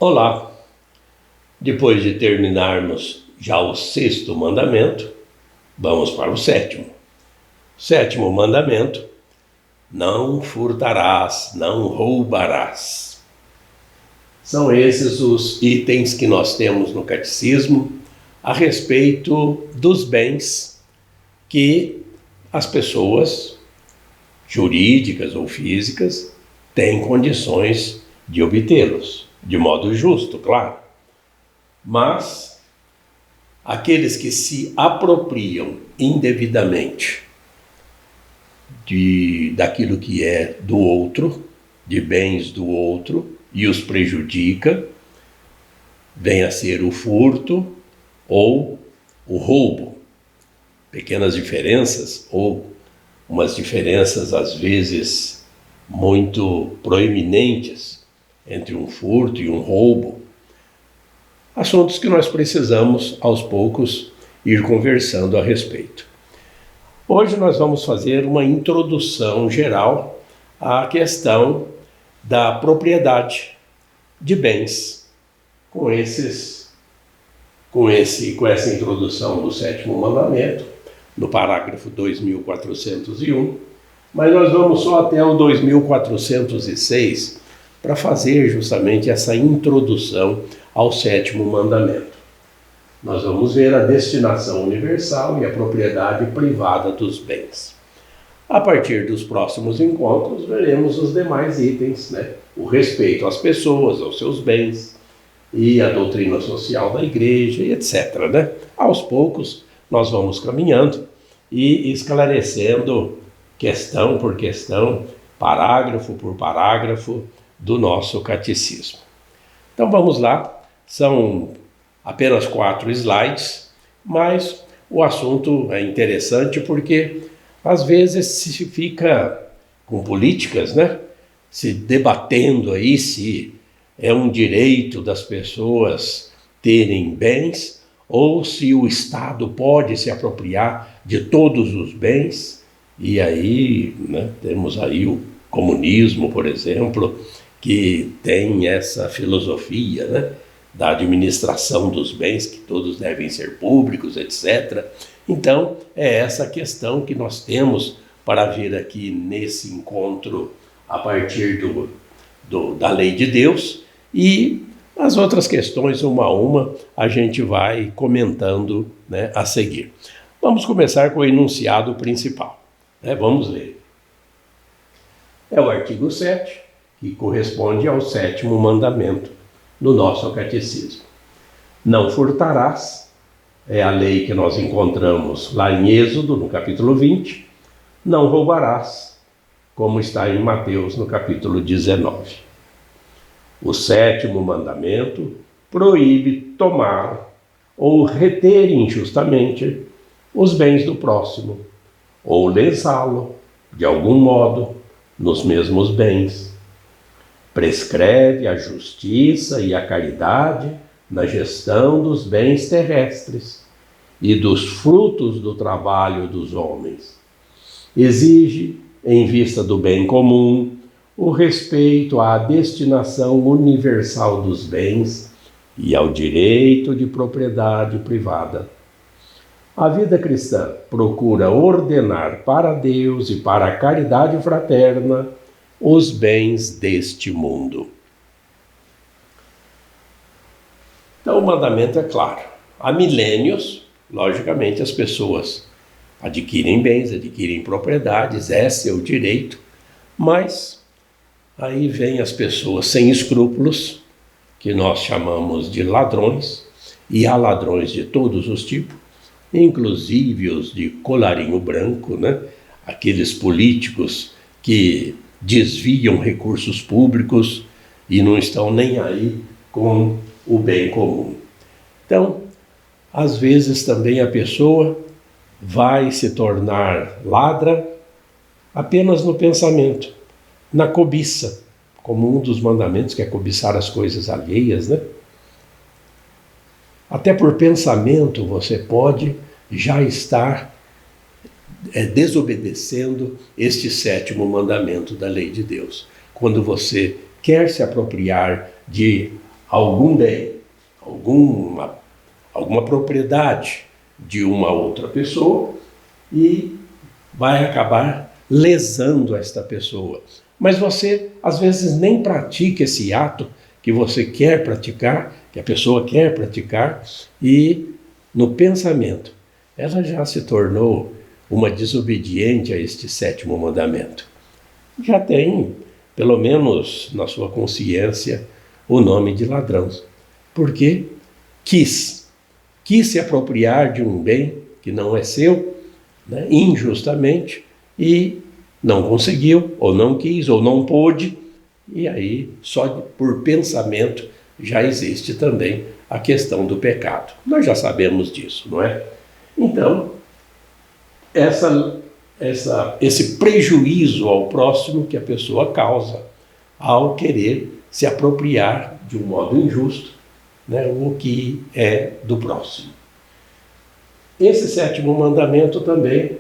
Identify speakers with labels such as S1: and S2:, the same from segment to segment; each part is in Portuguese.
S1: Olá! Depois de terminarmos já o sexto mandamento, vamos para o sétimo. Sétimo mandamento: não furtarás, não roubarás. São esses os itens que nós temos no catecismo a respeito dos bens que as pessoas jurídicas ou físicas têm condições de obtê-los, de modo justo, claro. Mas aqueles que se apropriam indevidamente daquilo que é do outro, de bens do outro, e os prejudica, vem a ser o furto ou o roubo. Pequenas diferenças, ou umas diferenças às vezes muito proeminentes entre um furto e um roubo. Assuntos que nós precisamos, aos poucos, ir conversando a respeito. Hoje nós vamos fazer uma introdução geral à questão da propriedade de bens. Com essa introdução do sétimo mandamento, no parágrafo 2401, mas nós vamos só até o 2406 para fazer justamente essa introdução ao sétimo mandamento. Nós vamos ver a destinação universal e a propriedade privada dos bens. A partir dos próximos encontros, veremos os demais itens, O respeito às pessoas, aos seus bens, e a doutrina social da igreja, e etc. Aos poucos, nós vamos caminhando e esclarecendo questão por questão, parágrafo por parágrafo do nosso catecismo. Então vamos lá, são apenas 4 slides, mas o assunto é interessante porque às vezes se fica com políticas, se debatendo aí se é um direito das pessoas terem bens ou se o Estado pode se apropriar de todos os bens. E aí temos aí o comunismo, por exemplo, que tem essa filosofia, da administração dos bens, que todos devem ser públicos, etc. Então, é essa questão que nós temos para ver aqui nesse encontro a partir da lei de Deus, e as outras questões, uma a uma, a gente vai comentando a seguir. Vamos começar com o enunciado principal. Vamos ler. É o artigo 7, que corresponde ao sétimo mandamento do nosso catecismo. Não furtarás, é a lei que nós encontramos lá em Êxodo, no capítulo 20. Não roubarás, como está em Mateus, no capítulo 19. O sétimo mandamento proíbe tomar ou reter injustamente os bens do próximo, ou lesá-lo, de algum modo, nos mesmos bens. Prescreve a justiça e a caridade na gestão dos bens terrestres e dos frutos do trabalho dos homens. Exige, em vista do bem comum, o respeito à destinação universal dos bens e ao direito de propriedade privada. A vida cristã procura ordenar para Deus e para a caridade fraterna os bens deste mundo. Então o mandamento é claro. Há milênios, logicamente, as pessoas adquirem bens, adquirem propriedades, é seu direito, mas aí vem as pessoas sem escrúpulos, que nós chamamos de ladrões, e há ladrões de todos os tipos, inclusive os de colarinho branco, Aqueles políticos que desviam recursos públicos e não estão nem aí com o bem comum. Então, às vezes também a pessoa vai se tornar ladra apenas no pensamento, na cobiça, como um dos mandamentos, que é cobiçar as coisas alheias, Até por pensamento você pode já estar desobedecendo este sétimo mandamento da lei de Deus. Quando você quer se apropriar de algum bem, alguma propriedade de uma outra pessoa e vai acabar lesando esta pessoa. Mas você, às vezes, nem pratica esse ato que você quer praticar, que a pessoa quer praticar, e no pensamento ela já se tornou uma desobediente a este sétimo mandamento. Já tem, pelo menos na sua consciência, o nome de ladrão, porque quis se apropriar de um bem que não é seu, né, injustamente, e não conseguiu, ou não quis, ou não pôde, e aí só por pensamento já existe também a questão do pecado. Nós já sabemos disso, não é? Então, esse prejuízo ao próximo que a pessoa causa ao querer se apropriar de um modo injusto, né, o que é do próximo. Esse sétimo mandamento também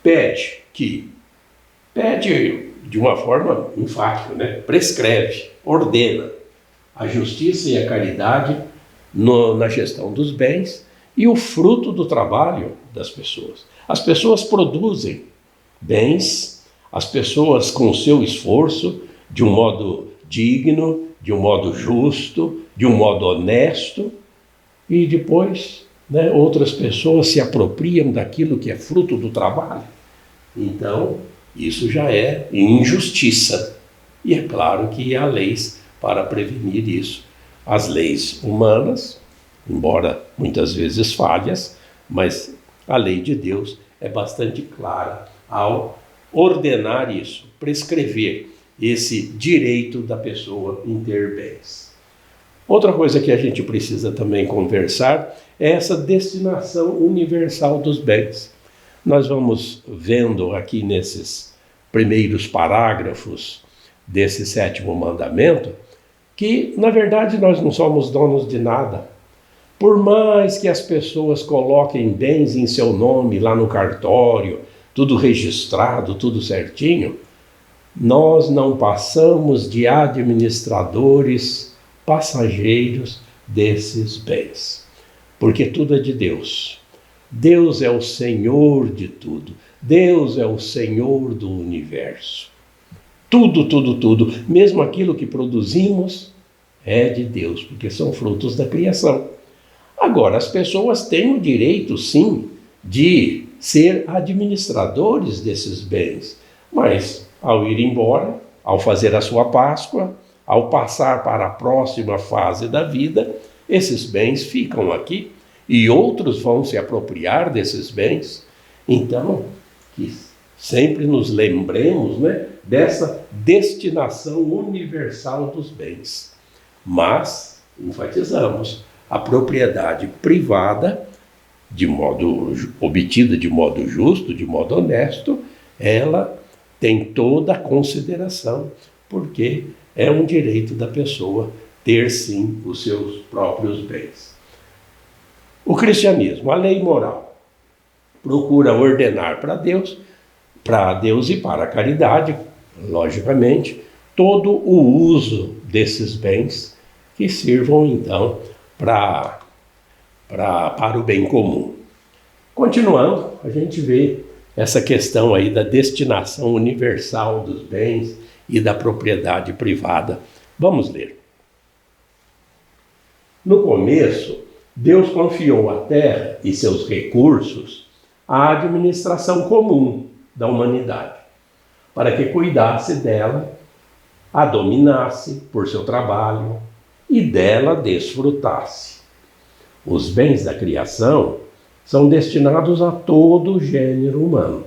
S1: pede de uma forma enfática, né, prescreve, ordena a justiça e a caridade na gestão dos bens e o fruto do trabalho das pessoas. As pessoas produzem bens, as pessoas com o seu esforço, de um modo digno, de um modo justo, de um modo honesto, e depois, né, outras pessoas se apropriam daquilo que é fruto do trabalho. Então, isso já é injustiça. E é claro que há leis para prevenir isso. As leis humanas, embora muitas vezes falhas, mas a lei de Deus é bastante clara ao ordenar isso, prescrever esse direito da pessoa em ter bens. Outra coisa que a gente precisa também conversar é essa destinação universal dos bens. Nós vamos vendo aqui nesses primeiros parágrafos desse sétimo mandamento que, na verdade, nós não somos donos de nada. Por mais que as pessoas coloquem bens em seu nome lá no cartório, tudo registrado, tudo certinho, nós não passamos de administradores passageiros desses bens, porque tudo é de Deus. Deus é o Senhor de tudo. Deus é o Senhor do universo. Tudo, mesmo aquilo que produzimos é de Deus, porque são frutos da criação. Agora, as pessoas têm o direito, sim, de ser administradores desses bens, mas ao ir embora, ao fazer a sua Páscoa, ao passar para a próxima fase da vida, esses bens ficam aqui e outros vão se apropriar desses bens. Então, que sempre nos lembremos, né, dessa destinação universal dos bens. Mas, enfatizamos, a propriedade privada, obtida de modo justo, de modo honesto, ela tem toda a consideração, porque é um direito da pessoa ter, sim, os seus próprios bens. O cristianismo, a lei moral, procura ordenar para Deus e para a caridade, logicamente, todo o uso desses bens que sirvam, então, para o bem comum. Continuando, a gente vê essa questão aí da destinação universal dos bens e da propriedade privada. Vamos ler. No começo, Deus confiou a terra e seus recursos à administração comum da humanidade, para que cuidasse dela, a dominasse por seu trabalho e dela desfrutasse. Os bens da criação são destinados a todo o gênero humano.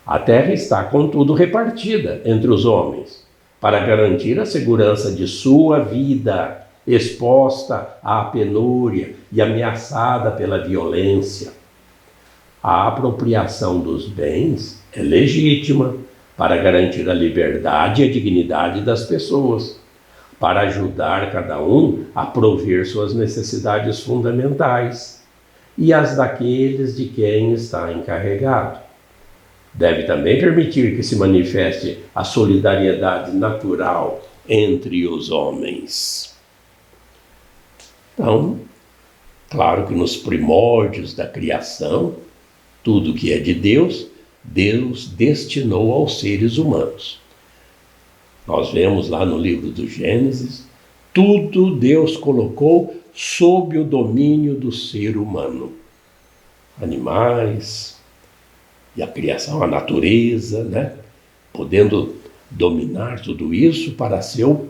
S1: A terra está, contudo, repartida entre os homens, para garantir a segurança de sua vida, exposta à penúria e ameaçada pela violência. A apropriação dos bens é legítima para garantir a liberdade e a dignidade das pessoas, para ajudar cada um a prover suas necessidades fundamentais e as daqueles de quem está encarregado. Deve também permitir que se manifeste a solidariedade natural entre os homens. Então, claro que nos primórdios da criação, tudo que é de Deus, Deus destinou aos seres humanos. Nós vemos lá no livro do Gênesis, tudo Deus colocou sob o domínio do ser humano. Animais, e a criação, a natureza, né? Podendo dominar tudo isso para seu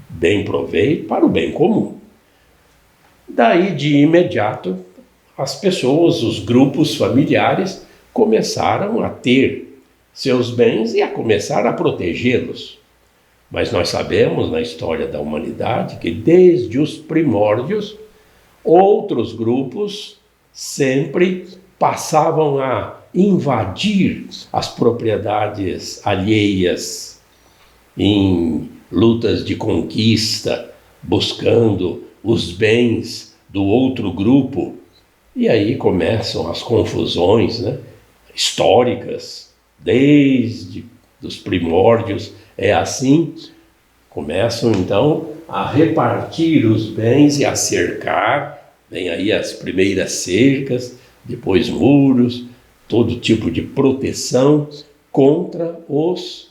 S1: bem proveito, para o bem comum. Daí, de imediato, as pessoas, os grupos familiares, começaram a ter seus bens e a começar a protegê-los. Mas nós sabemos, na história da humanidade, que desde os primórdios, outros grupos sempre passavam a invadir as propriedades alheias em lutas de conquista, buscando os bens do outro grupo. E aí começam as confusões, né, históricas, desde os primórdios. É assim, começam então a repartir os bens e a cercar, vem aí as primeiras cercas, depois muros, todo tipo de proteção contra os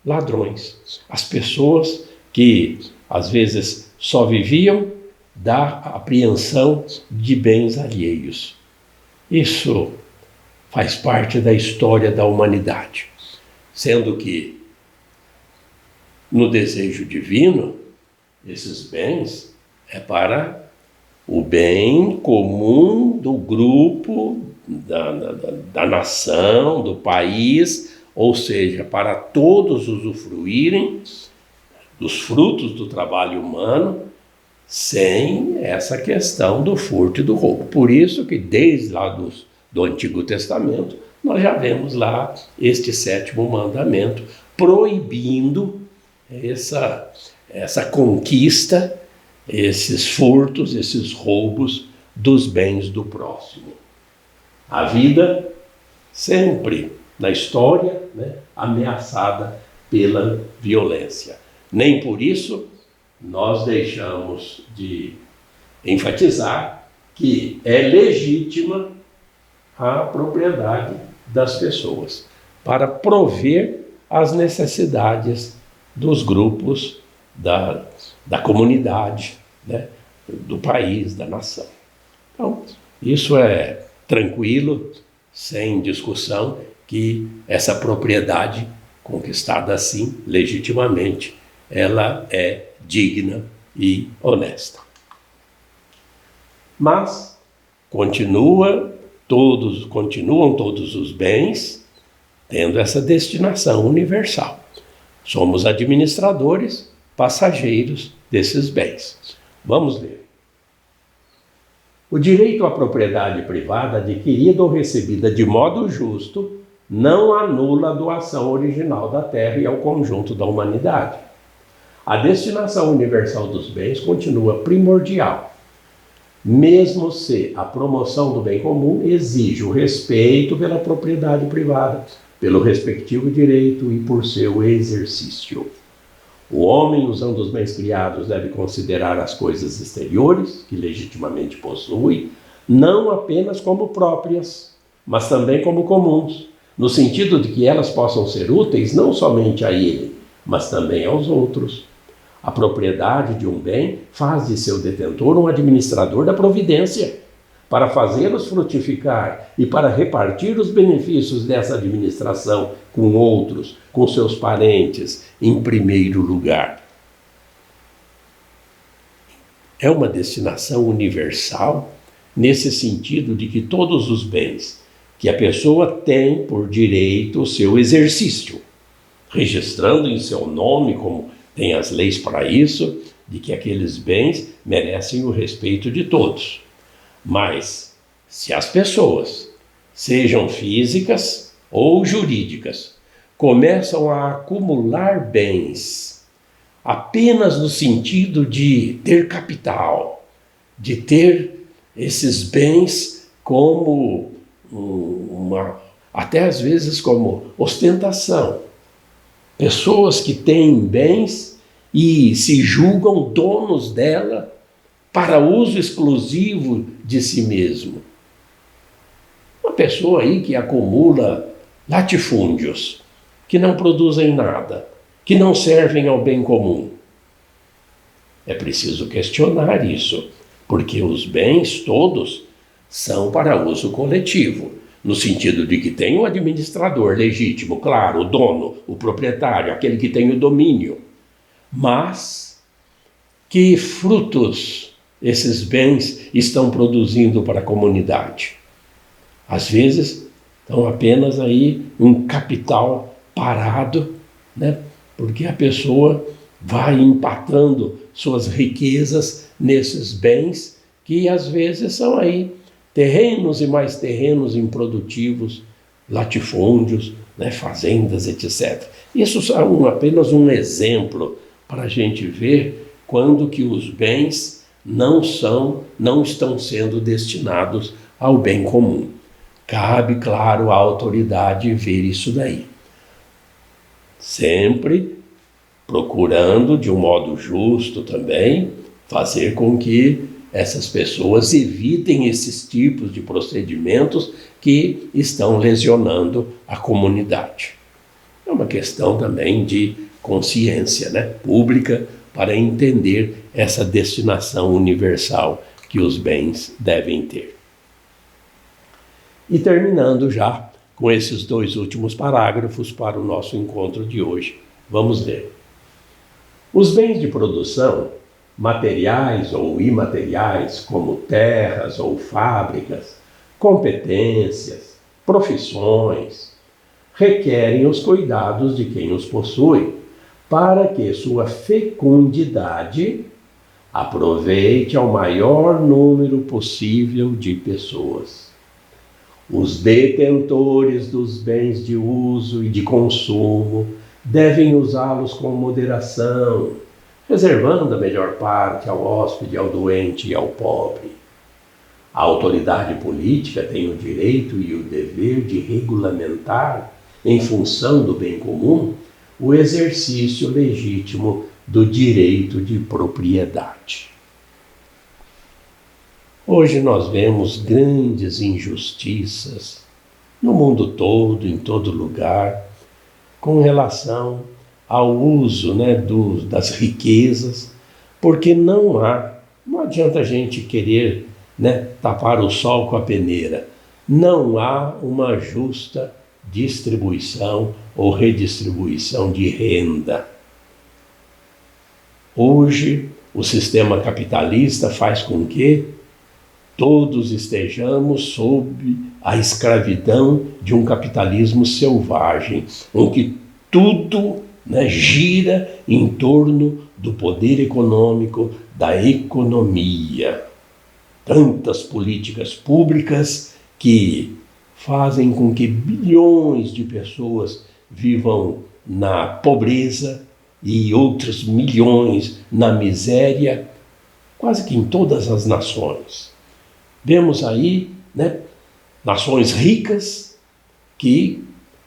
S1: ladrões. As pessoas que às vezes só viviam da apreensão de bens alheios. Isso faz parte da história da humanidade, sendo que no desejo divino, esses bens é para o bem comum do grupo, da nação, do país, ou seja, para todos usufruírem dos frutos do trabalho humano, sem essa questão do furto e do roubo. Por isso que desde lá do Antigo Testamento, nós já vemos lá este 7º mandamento, proibindo essa conquista, esses furtos, esses roubos dos bens do próximo. A vida sempre na história, né, ameaçada pela violência. Nem por isso nós deixamos de enfatizar que é legítima a propriedade das pessoas para prover as necessidades dos grupos, da comunidade, né, do país, da nação. Então, isso é tranquilo, sem discussão, que essa propriedade conquistada assim, legitimamente, ela é digna e honesta. Mas continuam todos os bens tendo essa destinação universal. Somos administradores, passageiros desses bens. Vamos ler. O direito à propriedade privada adquirida ou recebida de modo justo não anula a doação original da terra e ao conjunto da humanidade. A destinação universal dos bens continua primordial, mesmo se a promoção do bem comum exige o respeito pela propriedade privada, pelo respectivo direito e por seu exercício. O homem, usando os bens criados, deve considerar as coisas exteriores, que legitimamente possui, não apenas como próprias, mas também como comuns, no sentido de que elas possam ser úteis não somente a ele, mas também aos outros. A propriedade de um bem faz de seu detentor um administrador da providência, para fazê-los frutificar e para repartir os benefícios dessa administração com outros, com seus parentes, em primeiro lugar. É uma destinação universal, nesse sentido de que todos os bens que a pessoa tem por direito o seu exercício, registrando em seu nome, como tem as leis para isso, de que aqueles bens merecem o respeito de todos. Mas, se as pessoas, sejam físicas ou jurídicas, começam a acumular bens apenas no sentido de ter capital, de ter esses bens como até às vezes como ostentação. Pessoas que têm bens e se julgam donos dela para uso exclusivo de si mesmo. Uma pessoa aí que acumula latifúndios, que não produzem nada, que não servem ao bem comum. É preciso questionar isso, porque os bens todos são para uso coletivo, no sentido de que tem o administrador legítimo, claro, o dono, o proprietário, aquele que tem o domínio. Mas que frutos esses bens estão produzindo para a comunidade? Às vezes, estão apenas aí um capital parado, né? Porque a pessoa vai empatando suas riquezas nesses bens que às vezes são aí terrenos e mais terrenos improdutivos, latifúndios, né? Fazendas, etc. Isso é apenas um exemplo para a gente ver quando que os bens não estão sendo destinados ao bem comum. Cabe, claro, à autoridade ver isso daí. Sempre procurando, de um modo justo também, fazer com que essas pessoas evitem esses tipos de procedimentos que estão lesionando a comunidade. É uma questão também de consciência, né, pública, para entender essa destinação universal que os bens devem ter. E terminando já com esses 2 últimos parágrafos para o nosso encontro de hoje, vamos ler. Os bens de produção, materiais ou imateriais, como terras ou fábricas, competências, profissões, requerem os cuidados de quem os possui, para que sua fecundidade aproveite ao maior número possível de pessoas. Os detentores dos bens de uso e de consumo devem usá-los com moderação, reservando a melhor parte ao hóspede, ao doente e ao pobre. A autoridade política tem o direito e o dever de regulamentar, em função do bem comum, o exercício legítimo do direito de propriedade. Hoje nós vemos grandes injustiças no mundo todo, em todo lugar, com relação ao uso, né, das riquezas, porque não adianta a gente querer, né, tapar o sol com a peneira. Não há uma justa distribuição ou redistribuição de renda. Hoje, o sistema capitalista faz com que todos estejamos sob a escravidão de um capitalismo selvagem, em que tudo, né, gira em torno do poder econômico, da economia. Tantas políticas públicas que fazem com que bilhões de pessoas vivam na pobreza e outros milhões na miséria, quase que em todas as nações. Vemos aí, né, nações ricas que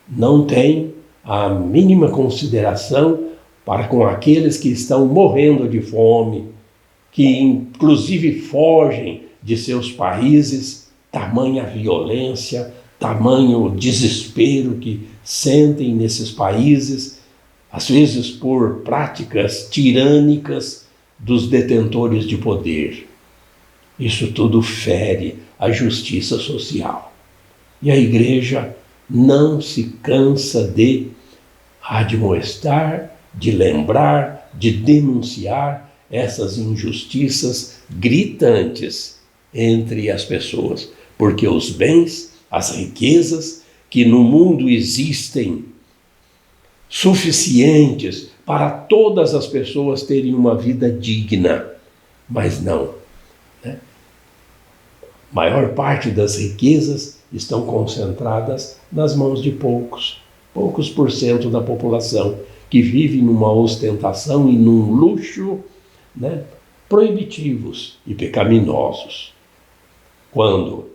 S1: não têm a mínima consideração para com aqueles que estão morrendo de fome, que inclusive fogem de seus países, tamanha violência, tamanho desespero que sentem nesses países, às vezes por práticas tirânicas dos detentores de poder. Isso tudo fere a justiça social. E a Igreja não se cansa de admoestar, de lembrar, de denunciar essas injustiças gritantes entre as pessoas, porque os bens, as riquezas que no mundo existem suficientes para todas as pessoas terem uma vida digna, mas não. Né? A maior parte das riquezas estão concentradas nas mãos de poucos por cento da população, que vive numa ostentação e num luxo, né, proibitivos e pecaminosos. Quando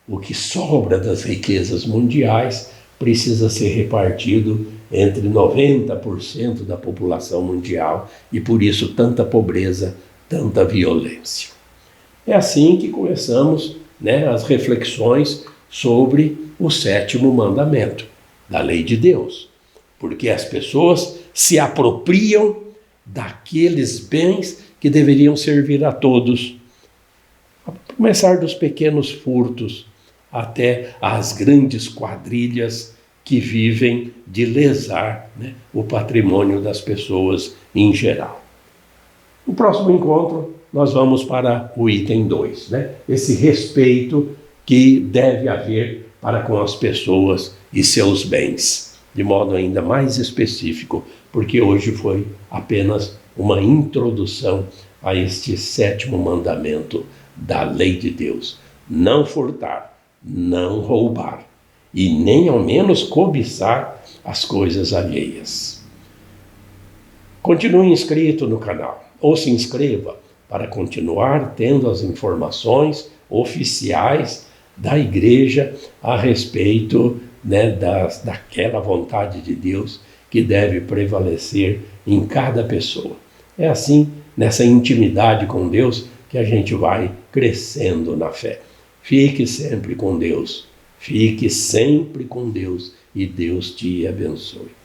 S1: o que sobra das riquezas mundiais precisa ser repartido entre 90% da população mundial e por isso tanta pobreza, tanta violência. É assim que começamos, né, as reflexões sobre o 7º mandamento da lei de Deus. Porque as pessoas se apropriam daqueles bens que deveriam servir a todos. A começar dos pequenos furtos até as grandes quadrilhas que vivem de lesar, né, o patrimônio das pessoas em geral. No próximo encontro, nós vamos para o item 2, né? Esse respeito que deve haver para com as pessoas e seus bens, de modo ainda mais específico, porque hoje foi apenas uma introdução a este 7º mandamento da lei de Deus: não furtar, não roubar e nem ao menos cobiçar as coisas alheias. Continue inscrito no canal ou se inscreva para continuar tendo as informações oficiais da igreja a respeito, né, daquela vontade de Deus que deve prevalecer em cada pessoa. É assim, nessa intimidade com Deus, que a gente vai crescendo na fé. Fique sempre com Deus. Fique sempre com Deus e Deus te abençoe.